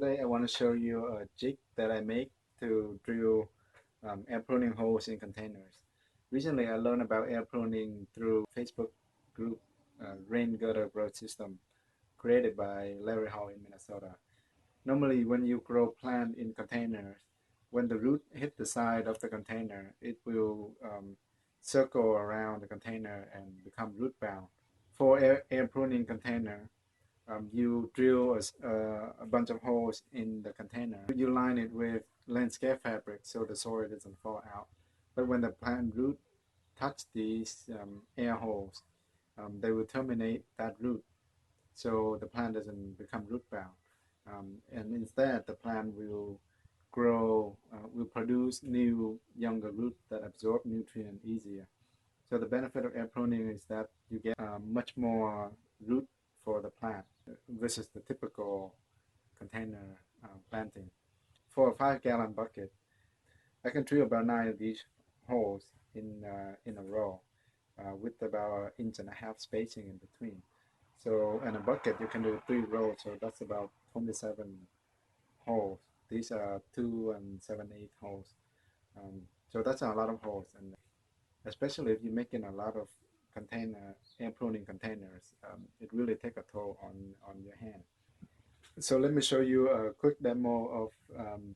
Today I want to show you a jig that I make to drill air pruning holes in containers. Recently I learned about air pruning through Facebook group Rain Gutter Growth System created by Larry Hall in Minnesota. Normally when you grow plant in containers, when the root hit the side of the container, it will circle around the container and become root bound. For air pruning container, you drill a bunch of holes in the container. You line it with landscape fabric so the soil doesn't fall out. But when the plant root touch these air holes, they will terminate that root so the plant doesn't become root bound. And instead, the plant will will produce new younger root that absorb nutrient easier. So the benefit of air pruning is that you get much more root for the plant versus the typical container planting. For a 5-gallon bucket, I can drill about 9 of these holes in a row with about an inch and a half spacing in between. So in a bucket, you can do 3 rows, so that's about 27 holes. These are 2 and 7/8 holes. So that's a lot of holes, and especially if you're making a lot of container air pruning containers, it really take a toll on your hand. So let me show you a quick demo of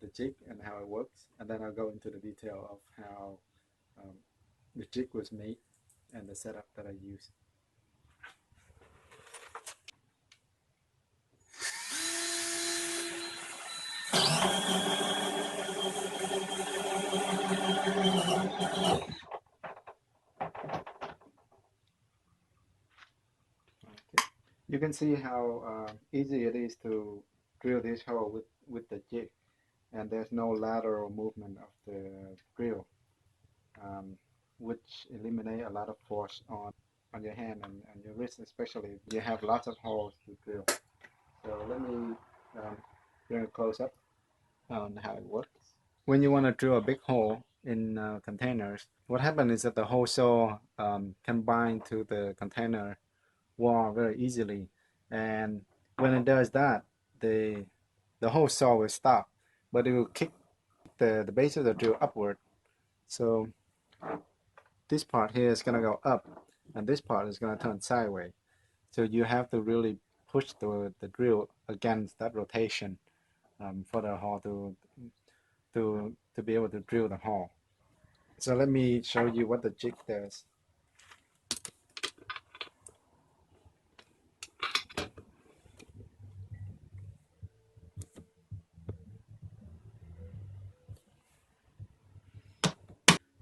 the jig and how it works, and then I'll go into the detail of how um, the jig was made and the setup that I use. Okay. You can see how easy it is to drill this hole with the jig, and there's no lateral movement of the drill, which eliminate a lot of force on your hand and your wrist, especially if you have lots of holes to drill. So let me bring a close up on how it works. When you want to drill a big hole in containers, what happens is that the hole saw can bind to the container wall very easily, and when it does that, the whole saw will stop, but it will kick the base of the drill upward. So this part here is gonna go up, and this part is gonna turn sideways. So you have to really push the drill against that rotation for the hole to be able to drill the hole. So let me show you what the jig does.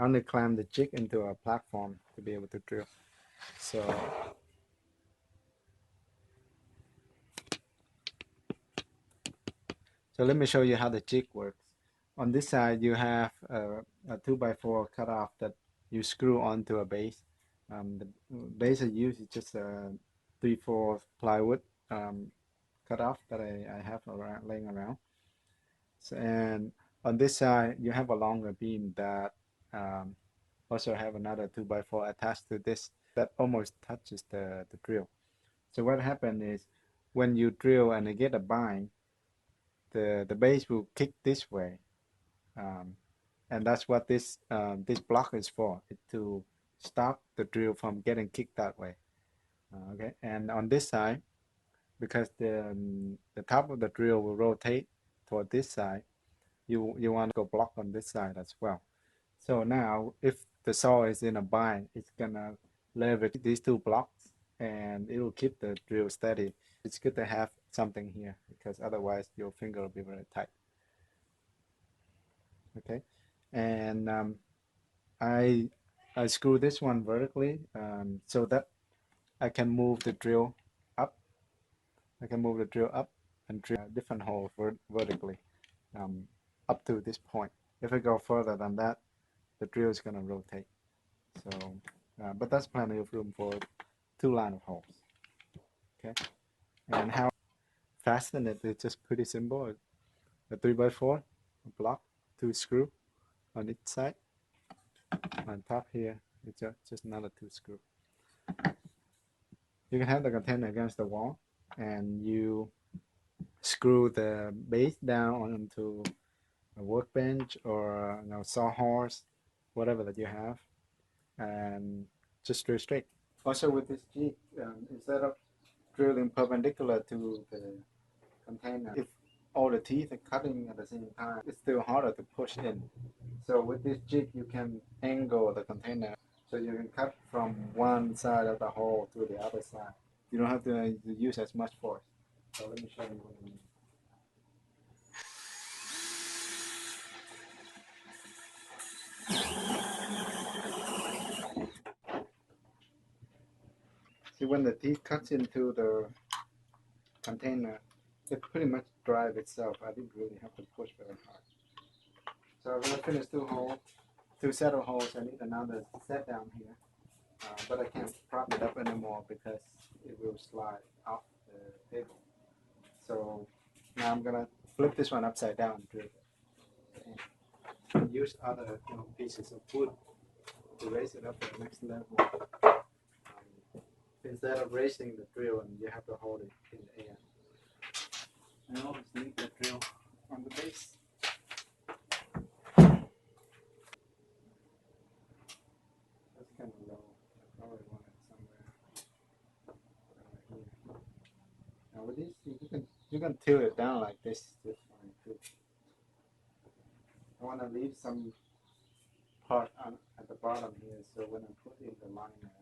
I only clamp the jig into a platform to be able to drill. So let me show you how the jig works. On this side, you have a 2x4 cutoff that you screw onto a base. The base I use is just a 3/4 plywood cutoff that I have laying around. So, and on this side, you have a longer beam that also have another 2x4 attached to this that almost touches the drill. So what happens is when you drill and you get a bind, the base will kick this way, and that's what this block is for, to stop the drill from getting kicked that way. Okay, and on this side, because the top of the drill will rotate toward this side, you want to go block on this side as well. So now, if the saw is in a bind, it's gonna leverage these two blocks, and it will keep the drill steady. It's good to have something here because otherwise your finger will be very tight. Okay, and I screw this one vertically so that I can move the drill up. I can move the drill up and drill different holes vertically up to this point. If I go further than that, the drill is going to rotate. So, but that's plenty of room for 2 line of holes. Okay, and how fasten it is just pretty simple. A 3x4 block, 2 screw on each side. On top here, it's just another 2 screw. You can have the container against the wall, and you screw the base down onto a workbench or sawhorse, whatever that you have, and just drill straight. Also with this jig, instead of drilling perpendicular to the container, if all the teeth are cutting at the same time, it's still harder to push in. So with this jig, you can angle the container so you can cut from one side of the hole to the other side. You don't have to use as much force. So let me show you what I mean. See, when the teeth cuts into the container, it pretty much drive itself. I didn't really have to push very hard. So I'm gonna finish two set of holes. I need another set down here, but I can't prop it up anymore because it will slide off the table. So now I'm gonna flip this one upside down and drill it. And use other pieces of wood to raise it up to the next level. Instead of raising the drill and you have to hold it in the air. I always leave the drill on the base. That's kind of low. I probably want it somewhere here. Now with this, you can tilt it down like this fine too. I want to leave some part at the bottom here, so when I put in the liner,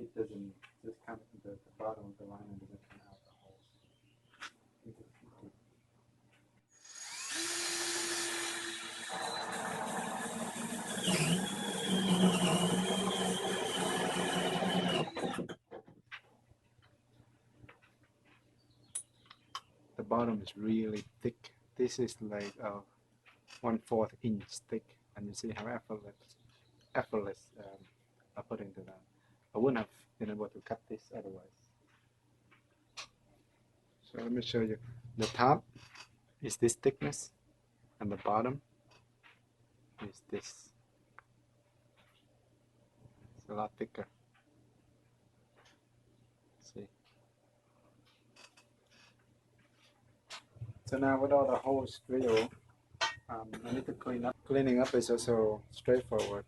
it doesn't just come to the bottom of the liner doesn't come out the holes. The bottom is really thick. This is like 1/4 inch thick, and you see how effortless I put into that. I wouldn't have been able to cut this otherwise. So let me show you. The top is this thickness, and the bottom is this. It's a lot thicker. See. So now with all the holes drilled, I need to clean up. Cleaning up is also straightforward.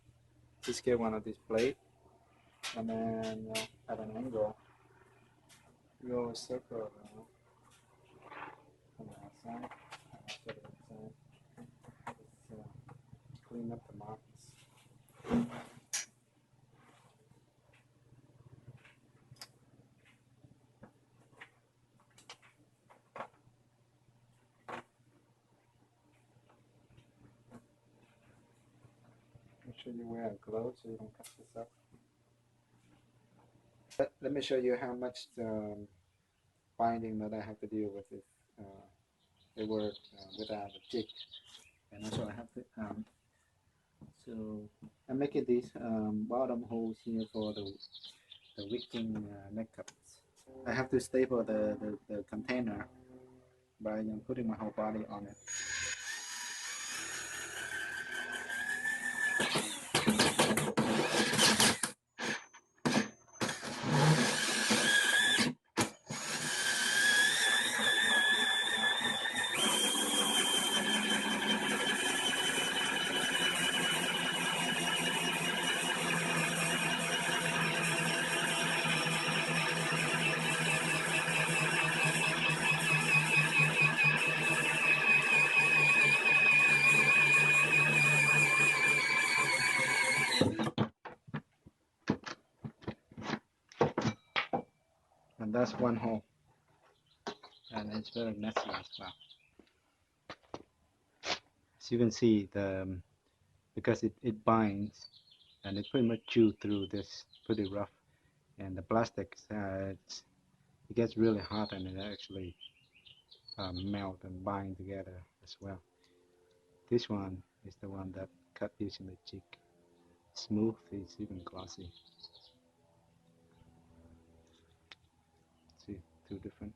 Just get one of these plates, and then at an angle, go a circle around from the outside and also the inside. Just clean up the marks. Make sure you wear a glove so you don't cut this up. Let me show you how much binding that I have to deal with if they work without a jig. And also I have to, so I'm making these bottom holes here for the wicking neck cups. I have to staple the container by putting my whole body on it. And that's one hole, and it's very messy as well. As you can see, because it binds and it pretty much chews through this pretty rough, and the plastic it gets really hot and it actually melt and bind together as well. This one is the one that cut using the jig. Smooth, it's even glossy. See, two different.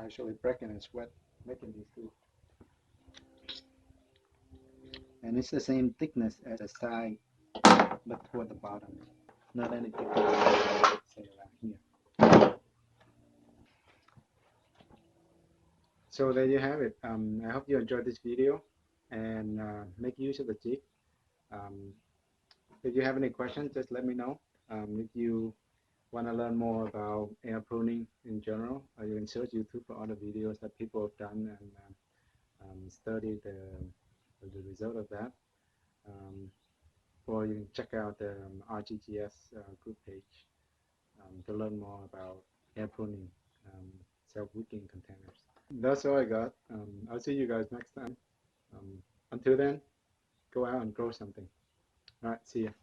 actually breaking and sweat making these too. And it's the same thickness as the side, but toward the bottom. Not any thickness, say around here. So there you have it. I hope you enjoyed this video and make use of the jig. Um, if you have any questions, just let me know. If you want to learn more about air pruning in general, you can search YouTube for other videos that people have done and study the result of that. Or you can check out the RGGS group page to learn more about air pruning self-wicking containers. That's all I got. I'll see you guys next time. Until then, go out and grow something. All right, see ya. Bye.